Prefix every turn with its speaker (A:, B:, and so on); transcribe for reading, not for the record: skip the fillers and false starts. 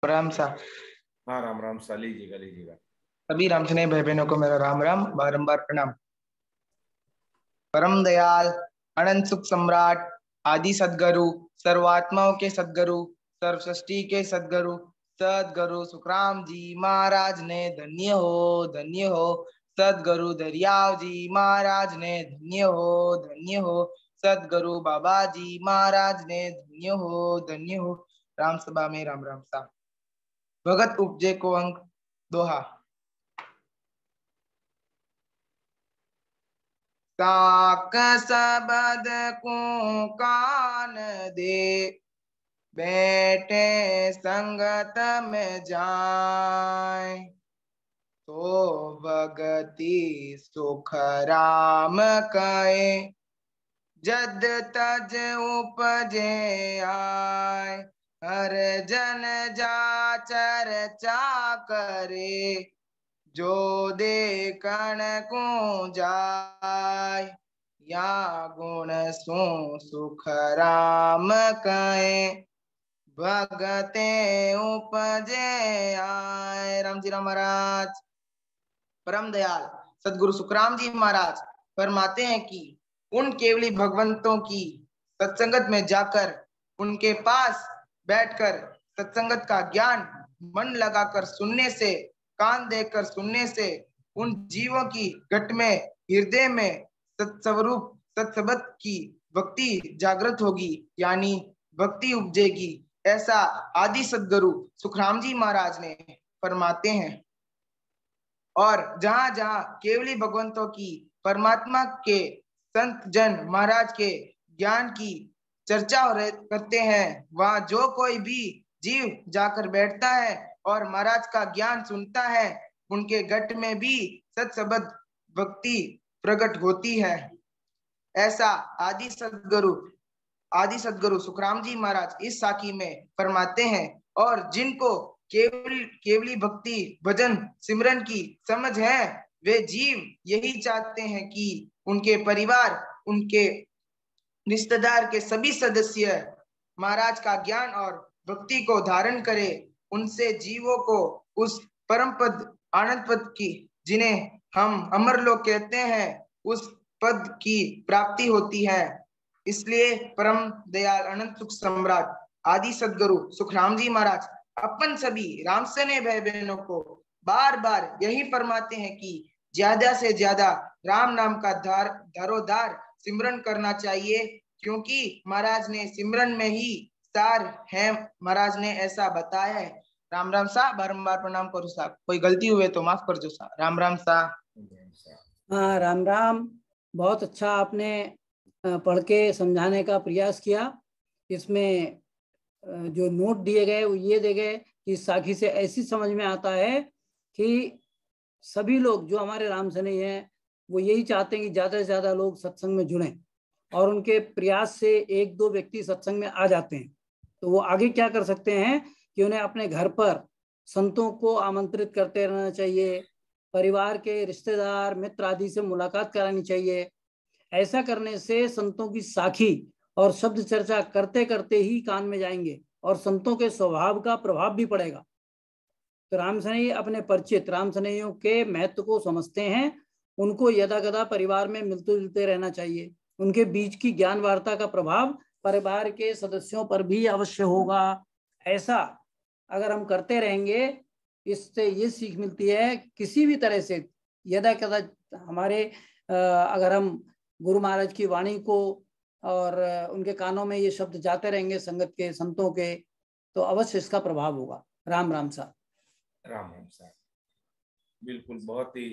A: राम सा।
B: हाँ राम राम सा, लीजिएगा लीजिएगा।
A: सभी राम स्नेही भाई बहनों को मेरा राम राम बारंबार प्रणाम। परम दयाल अनंत सुख सम्राट आदि सदगुरु सर्वात्माओं के सदगुरु सर्व सृष्टि के सदगुरु सदगुरु सुखराम जी महाराज ने धन्य हो। सदगुरु दरियाव जी महाराज ने धन्य हो। सदगुरु बाबा जी महाराज ने धन्य हो। राम सभा में राम राम सा। भगत उपजे को अंक दोहा। साक सबद को कान दे बैठे संगत में जाए तो भगति सुख राम कहे जद तज उपजे आय हर जन जा चर्चा करे जो देखण को जाय या गुण सो सुख राम कहे भगते उपजे आए। राम जी राम महाराज। परम दयाल सदगुरु सुखराम जी महाराज फरमाते हैं कि उन केवली भगवंतों की सत्संगत में जाकर उनके पास बैठकर सत्संगत का ज्ञान मन लगाकर सुनने से, कान देकर सुनने से उन जीवों की घट में हृदय में सत्स्वरूप सत्सबत की भक्ति जागृत होगी, यानी भक्ति उपजेगी। ऐसा आदि सदगुरु सुखराम जी महाराज ने फरमाते हैं। और जहां जहां केवली भगवंतों की परमात्मा के संत जन महाराज के ज्ञान की चर्चा करते हैं, वहां जो कोई भी जीव जाकर बैठता है और महाराज का ज्ञान सुनता है, उनके घट में भी सत्सबद भक्ति प्रकट होती है। ऐसा आदि सदगुरु सुखराम जी महाराज इस साखी में फरमाते हैं। और जिनको केवली भक्ति भजन सिमरन की समझ है, वे जीव यही चाहते हैं कि उनके परिवार, उनके रिश्तेदार के सभी सदस्य महाराज का ज्ञान और भक्ति को धारण करे। उनसे जीवों को उस परम पद आनंद पद की, जिन्हें हम अमर लोक कहते हैं, उस पद की प्राप्ति होती है। इसलिए परम दयाल अनंत सुख सम्राट आदि सदगुरु सुखराम जी महाराज अपन सभी राम स्नेही भाई बहनों को बार बार यही फरमाते हैं कि ज्यादा से ज्यादा राम नाम का दारोदार सिमरन करना चाहिए, क्योंकि महाराज ने सिमरन में ही सार है, महाराज ने ऐसा बताया है। राम राम सा। बारंबार प्रणाम करो सा। कोई गलती हुए तो माफ कर दो सा। राम राम सा।
C: हाँ राम राम। बहुत अच्छा आपने पढ़ के समझाने का प्रयास किया। इसमें जो नोट दिए गए वो ये दिए गए कि साखी से ऐसी समझ में आता है कि सभी लोग जो हमारे राम स्नेही हैं वो यही चाहते हैं कि ज्यादा से ज्यादा लोग सत्संग में जुड़ें, और उनके प्रयास से एक दो व्यक्ति सत्संग में आ जाते हैं तो वो आगे क्या कर सकते हैं कि उन्हें अपने घर पर संतों को आमंत्रित करते रहना चाहिए, परिवार के रिश्तेदार मित्र आदि से मुलाकात करानी चाहिए। ऐसा करने से संतों की साखी और शब्द चर्चा करते करते ही कान में जाएंगे और संतों के स्वभाव का प्रभाव भी पड़ेगा। तो राम स्नेही अपने परिचित राम स्नेहियों के महत्व को समझते हैं, उनको यदा कदा परिवार में मिलते जुलते रहना चाहिए। उनके बीच की ज्ञान वार्ता का प्रभाव परिवार के सदस्यों पर भी अवश्य होगा। ऐसा अगर हम करते रहेंगे, इससे ये सीख मिलती है किसी भी तरह से यदा कदा हमारे अगर हम गुरु महाराज की वाणी को और उनके कानों में ये शब्द जाते रहेंगे संगत के संतों के, तो अवश्य इसका प्रभाव होगा। राम राम सा।
B: राम राम सा। बिल्कुल बहुत ही